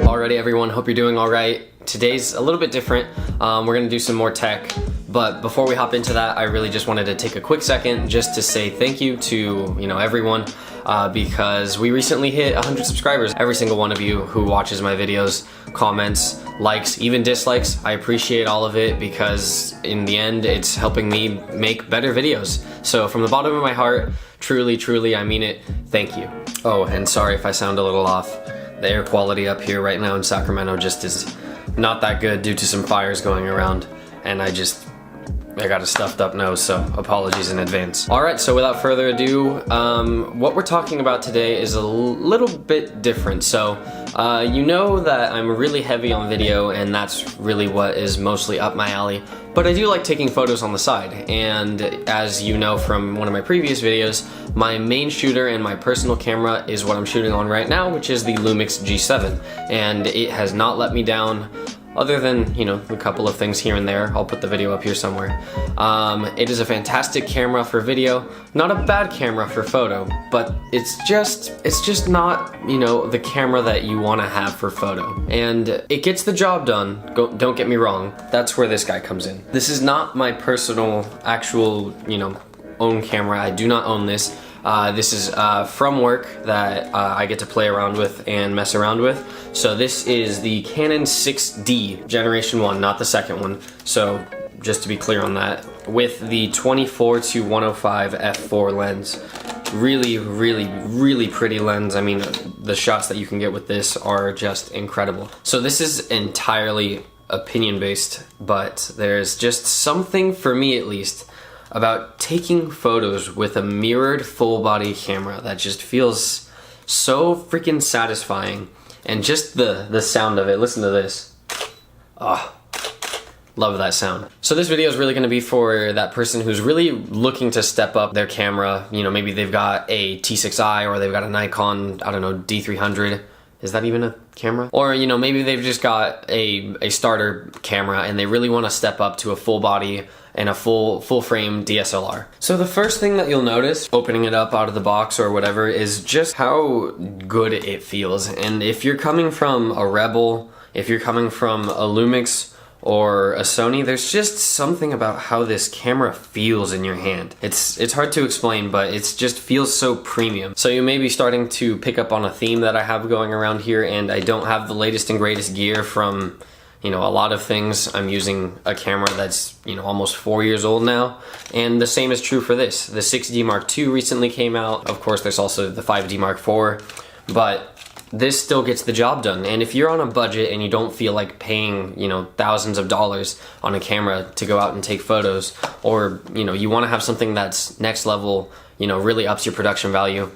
Alrighty everyone, hope you're doing alright. Today's a little bit different. We're gonna do some more tech, but before we hop into that, I really just wanted to take a quick second just to say thank you to everyone because we recently hit 100 subscribers. Every single one of you who watches my videos, comments, likes, even dislikes, I appreciate all of it because in the end it's helping me make better videos. So from the bottom of my heart, truly I mean it, thank you. Oh, and sorry if I sound a little off. The air quality up here right now in Sacramento just is not that good due to some fires going around, and I got a stuffed up nose, so apologies in advance. Alright, so without further ado, what we're talking about today is a little bit different. So, you know that I'm really heavy on video, and that's really what is mostly up my alley. But I do like taking photos on the side, and as you know from one of my previous videos, my main shooter and my personal camera is what I'm shooting on right now, which is the Lumix G7, and it has not let me down. Other than, a couple of things here and there. I'll put the video up here somewhere. It is a fantastic camera for video, not a bad camera for photo, but it's just not, the camera that you want to have for photo. And it gets the job done, don't get me wrong. That's where this guy comes in. This is not my personal, actual, own camera. I do not own this. This is from work that I get to play around with and mess around with. So this is the Canon 6D Generation 1, not the second one. So just to be clear on that, with the 24-105 f4 lens. Really pretty lens. I mean, the shots that you can get with this are just incredible. So this is entirely opinion based, but there's just something, for me at least, about taking photos with a mirrored full body camera that just feels so freaking satisfying. And just the sound of it, listen to this. Oh, love that sound. So this video is really gonna be for that person who's really looking to step up their camera. Maybe they've got a T6i or they've got a Nikon, I don't know, D300. Is that even a camera? Or, maybe they've just got a starter camera and they really want to step up to a full body and a full frame DSLR. So the first thing that you'll notice, opening it up out of the box or whatever, is just how good it feels. And if you're coming from a Rebel, if you're coming from a Lumix or a Sony, there's just something about how this camera feels in your hand. It's hard to explain, but it just feels so premium. So you may be starting to pick up on a theme that I have going around here, and I don't have the latest and greatest gear from a lot of things. I'm using a camera that's almost 4 years old now, and the same is true for this. The 6D Mark II recently came out. Of course, there's also the 5D Mark IV, but this still gets the job done. And if you're on a budget and you don't feel like paying, thousands of dollars on a camera to go out and take photos, or, you want to have something that's next level, really ups your production value,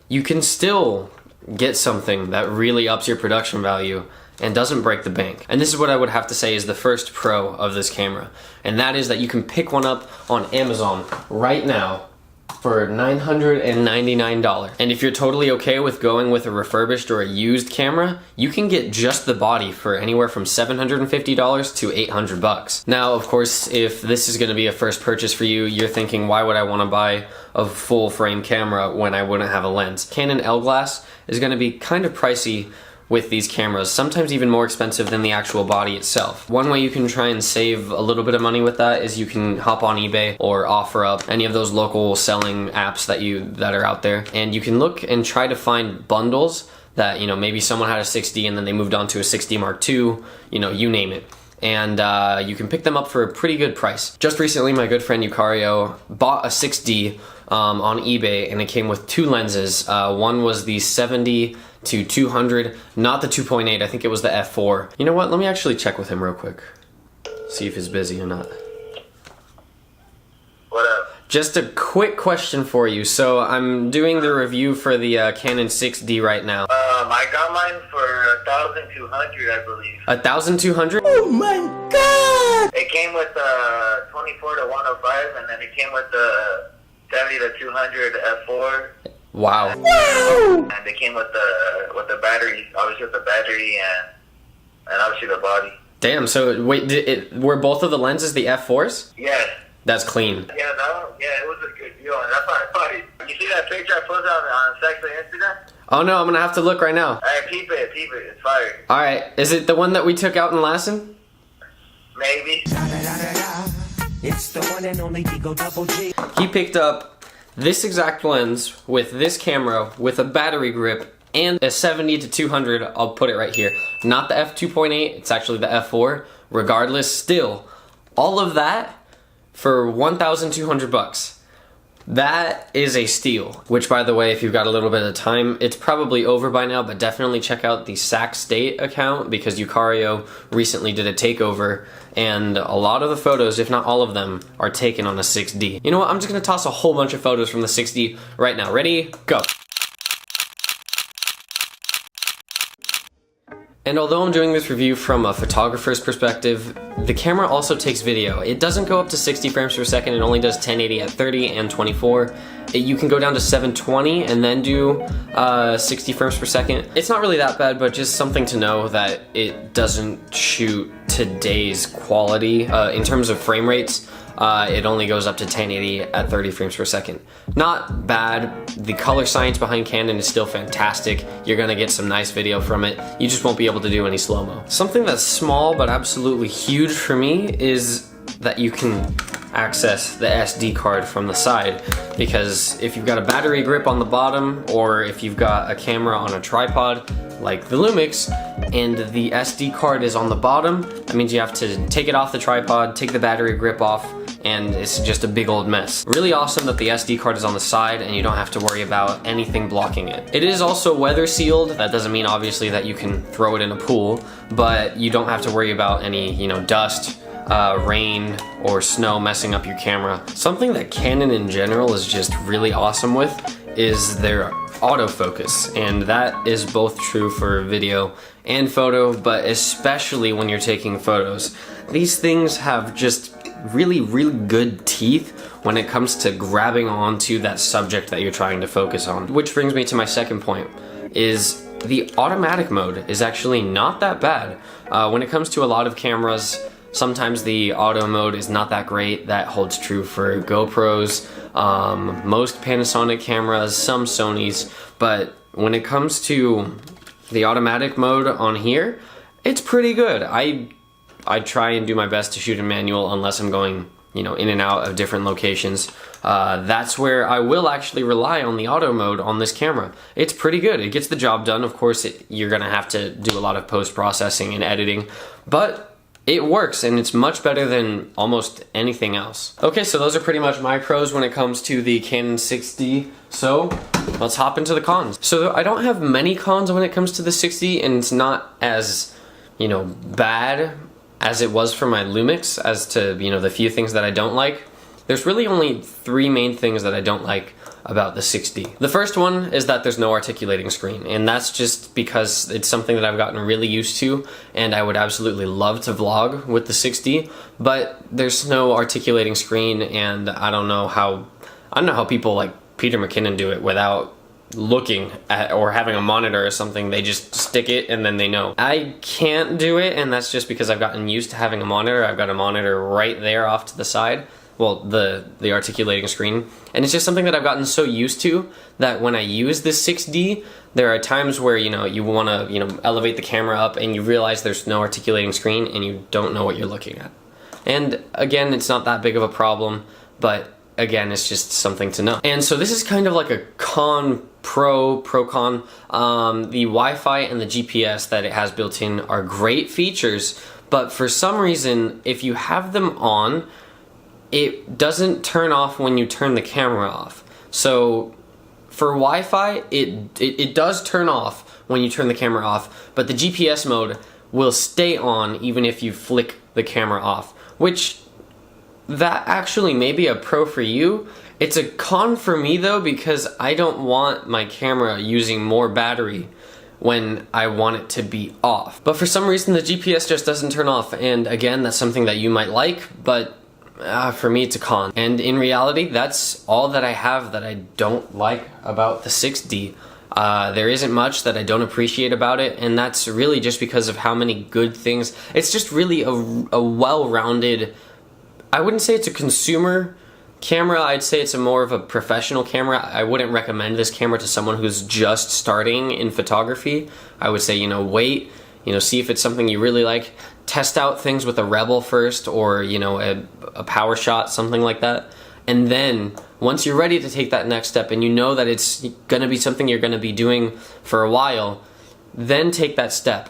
you can still get something that really ups your production value and doesn't break the bank. And this is what I would have to say is the first pro of this camera. And that is that you can pick one up on Amazon right now for $999. And if you're totally okay with going with a refurbished or a used camera, you can get just the body for anywhere from $750 to $800. Now, of course, if this is gonna be a first purchase for you, you're thinking, why would I wanna buy a full frame camera when I wouldn't have a lens? Canon L glass is gonna be kind of pricey with these cameras, sometimes even more expensive than the actual body itself. One way you can try and save a little bit of money with that is you can hop on eBay or OfferUp, any of those local selling apps that are out there, and you can look and try to find bundles that, maybe someone had a 6D and then they moved on to a 6D Mark II, you name it. And you can pick them up for a pretty good price. Just recently, my good friend Yukario bought a 6D on eBay, and it came with two lenses. One was the 70 to 200, not the 2.8, I think it was the f4. You know what, let me actually check with him real quick. See if he's busy or not. What up? Just a quick question for you. So I'm doing the review for the Canon 6D right now. I got mine for 1,200, I believe. 1,200? Oh my god! It came came with 24 to 105, and then it came with the 70 to 200 f4. Wow. And they came with the battery, obviously with the battery and obviously the body. Damn. So wait, were both of the lenses the f4s? Yes. That's clean. Yeah, that one. Yeah, it was a good deal, and that's why I bought it. You see that picture I posted on Sex and Instagram? Oh no, I'm gonna have to look right now. Alright, peep it, it's fire. Alright, is it the one that we took out in Lassen? Maybe. It's the one and only Digo Double G. He picked up this exact lens with this camera with a battery grip and a 70 to 200, I'll put it right here. Not the f2.8, it's actually the f4. Regardless, still, all of that for 1,200 bucks. That is a steal, which by the way, if you've got a little bit of time, it's probably over by now, but definitely check out the Sac State account because Eucario recently did a takeover and a lot of the photos, if not all of them, are taken on a 6D. You know what, I'm just gonna toss a whole bunch of photos from the 6D right now. Ready? Go. And although I'm doing this review from a photographer's perspective, the camera also takes video. It doesn't go up to 60 frames per second, it only does 1080 at 30 and 24. You can go down to 720 and then do 60 frames per second. It's not really that bad, but just something to know that it doesn't shoot today's quality. In terms of frame rates, it only goes up to 1080 at 30 frames per second. Not bad. The color science behind Canon is still fantastic. You're gonna get some nice video from it. You just won't be able to do any slow-mo. Something that's small but absolutely huge for me is that you can access the SD card from the side, because if you've got a battery grip on the bottom or if you've got a camera on a tripod like the Lumix and the SD card is on the bottom, that means you have to take it off the tripod, take the battery grip off, and it's just a big old mess. Really awesome that the SD card is on the side and you don't have to worry about anything blocking it. It is also weather sealed. That doesn't mean obviously that you can throw it in a pool, but you don't have to worry about any, you know, dust, rain or snow messing up your camera. Something that Canon in general is just really awesome with is their autofocus, and that is both true for video and photo, but especially when you're taking photos. These things have just really good teeth when it comes to grabbing onto that subject that you're trying to focus on. Which brings me to my second point, is the automatic mode is actually not that bad. When it comes to a lot of cameras, sometimes the auto mode is not that great. That holds true for GoPros, most Panasonic cameras, some Sonys, but when it comes to the automatic mode on here, it's pretty good. I try and do my best to shoot in manual unless I'm going, you know, in and out of different locations. That's where I will actually rely on the auto mode on this camera. It's pretty good. It gets the job done. Of course, you're gonna have to do a lot of post-processing and editing, but it works and it's much better than almost anything else. Okay, so those are pretty much my pros when it comes to the Canon 6D. So let's hop into the cons. So I don't have many cons when it comes to the 6D, and it's not as, you know, bad as it was for my Lumix as to, you know, the few things that I don't like. There's really only three main things that I don't like about the 6D. The first one is that there's no articulating screen, and that's just because it's something that I've gotten really used to, and I would absolutely love to vlog with the 6D, but there's no articulating screen, and I don't know how people like Peter McKinnon do it without looking at or having a monitor or something. They just stick it and then they know. I can't do it, and that's just because I've gotten used to having a monitor. I've got a monitor right there off to the side, well, the articulating screen, and it's just something that I've gotten so used to that when I use this 6D, there are times where, you know, you want to, you know, elevate the camera up and you realize there's no articulating screen and you don't know what you're looking at. And again, it's not that big of a problem, but again, it's just something to know. And so this is kind of like a pro-con. The Wi-Fi and the GPS that it has built in are great features, but for some reason, if you have them on, it doesn't turn off when you turn the camera off. So for Wi-Fi, it does turn off when you turn the camera off, but the GPS mode will stay on even if you flick the camera off, which that actually may be a pro for you. It's a con for me though, because I don't want my camera using more battery when I want it to be off. But for some reason the GPS just doesn't turn off, and again, that's something that you might like, but for me it's a con. And in reality, that's all that I have that I don't like about the 6D. There isn't much that I don't appreciate about it, and that's really just because of how many good things. It's just really a well-rounded, I wouldn't say it's a consumer camera, I'd say it's more of a professional camera. I wouldn't recommend this camera to someone who's just starting in photography. I would say, wait, see if it's something you really like. Test out things with a Rebel first, or, a power shot, something like that. And then, once you're ready to take that next step and you know that it's gonna be something you're gonna be doing for a while, then take that step.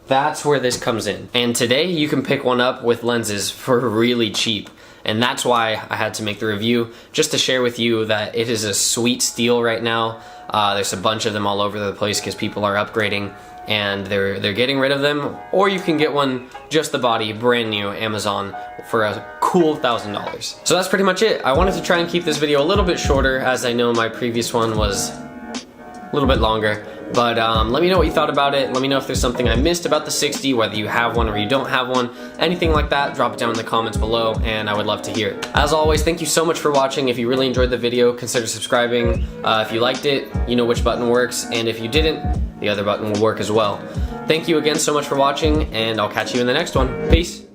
That's where this comes in. And today, you can pick one up with lenses for really cheap. And that's why I had to make the review, just to share with you that it is a sweet steal right now. There's a bunch of them all over the place because people are upgrading and they're getting rid of them. Or you can get one, just the body, brand new, Amazon, for a cool $1,000. So that's pretty much it. I wanted to try and keep this video a little bit shorter, as I know my previous one was a little bit longer. But let me know what you thought about it. Let me know if there's something I missed about the 6D, whether you have one or you don't have one. Anything like that, drop it down in the comments below, and I would love to hear it. As always, thank you so much for watching. If you really enjoyed the video, consider subscribing. If you liked it, you know which button works, and if you didn't, the other button will work as well. Thank you again so much for watching, and I'll catch you in the next one. Peace.